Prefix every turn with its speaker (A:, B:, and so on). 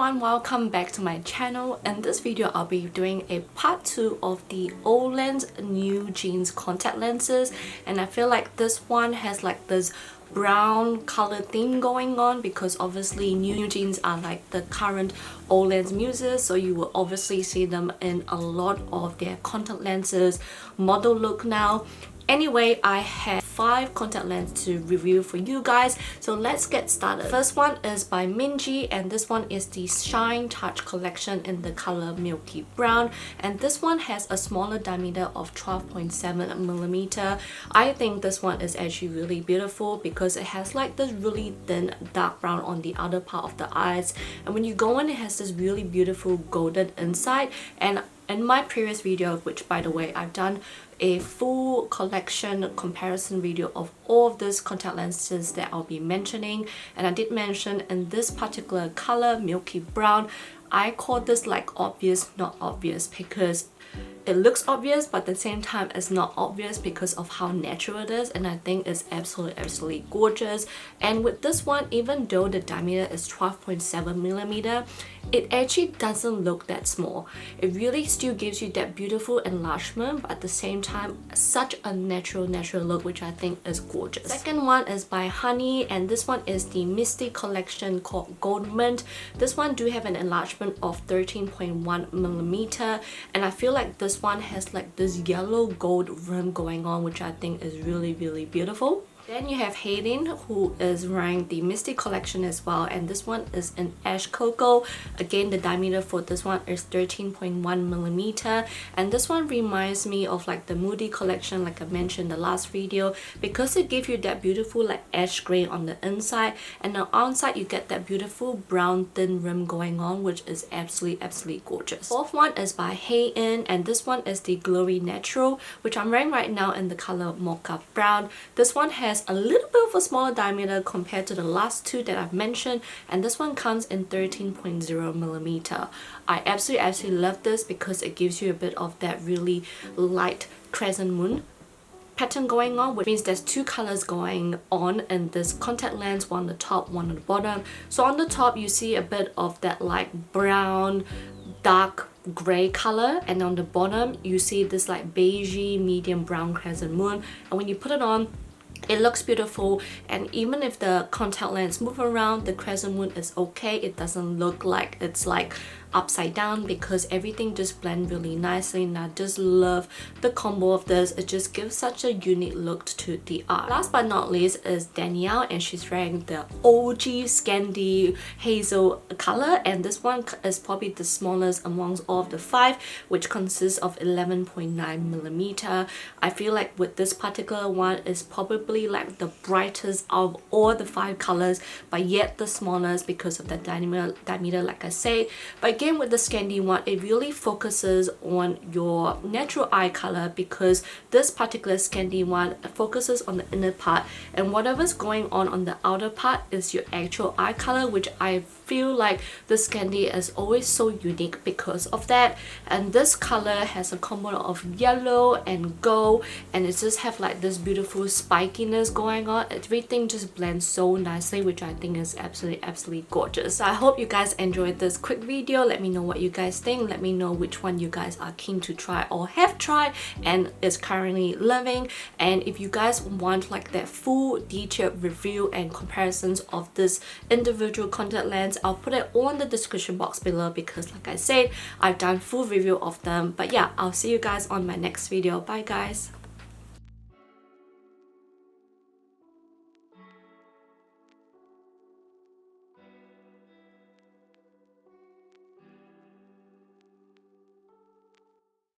A: everyone, welcome back to my channel. In this video I'll be doing a part 2 of the Olens New Jeans contact lenses, and I feel like this one has like this brown color theme going on because obviously New Jeans are like the current Olens muses, so you will obviously see them in a lot of their contact lenses model look now. Anyway, I have 5 contact lenses to review for you guys, so let's get started. First one is by Minji, and this one is the Shine Touch collection in the color Milky Brown, and this one has a smaller diameter of 12.7mm. I think this one is actually really beautiful because it has like this really thin dark brown on the outer part of the eyes, and when you go in it has this really beautiful golden inside. And in my previous video, which by the way I've done a full collection comparison video of all of these contact lenses that I'll be mentioning, and I did mention in this particular color Milky Brown, I call this like obvious not obvious because it looks obvious but at the same time it's not obvious because of how natural it is, and I think it's absolutely gorgeous. And with this one, even though the diameter is 12.7mm, it actually doesn't look that small. It really still gives you that beautiful enlargement, but at the same time such a natural look, which I think is gorgeous. Second one is by Hanni, and this one is the Misty collection called Gold Mint. This one do have an enlargement of 13.1mm, and I feel like this one has like this yellow gold rim going on, which I think is really beautiful. Then you have Haerin, who is wearing the Misty collection as well, and this one is in Ash Choco. Again, the diameter for this one is 13.1mm, and this one reminds me of like the Moody collection like I mentioned in the last video, because it gives you that beautiful like ash gray on the inside, and on the outside you get that beautiful brown thin rim going on, which is absolutely gorgeous. Fourth one is by Hyein, and this one is the Glowy Natural, which I'm wearing right now in the color Mocha Brown. This one has a little bit of a smaller diameter compared to the last two that I've mentioned, and this one comes in 13.0mm. I absolutely love this because it gives you a bit of that really light crescent moon pattern going on, which means there's two colors going on in this contact lens, one on the top, one on the bottom. So on the top you see a bit of that like brown dark gray color, and on the bottom you see this like beigey medium brown crescent moon, and when you put it on it looks beautiful. And even if the contact lens move around, the crescent moon is okay. It doesn't look like it's like upside down because everything just blends really nicely, and I just love the combo of this. It just gives such a unique look to the eye. Last but not least is Danielle, and she's wearing the Scandi Hazel color, and this one is probably the smallest amongst all of the 5, which consists of 11.9mm. I feel like with this particular one is probably like the brightest of all the 5 colors, but yet the smallest because of the diameter like I say. But again, with the Scandi one, it really focuses on your natural eye color, because this particular Scandi one focuses on the inner part, and whatever's going on the outer part is your actual eye color, which I feel like the Scandi is always so unique because of that. And this color has a combo of yellow and gold, and it just have like this beautiful spikiness going on. Everything just blends so nicely, which I think is absolutely gorgeous. So I hope you guys enjoyed this quick video. Let me know what you guys think. Let me know which one you guys are keen to try or have tried and is currently loving. And if you guys want like that full detailed review and comparisons of this individual contact lens, I'll put it all in the description box below, because like I said, I've done full review of them. But yeah, I'll see you guys on my next video. Bye guys.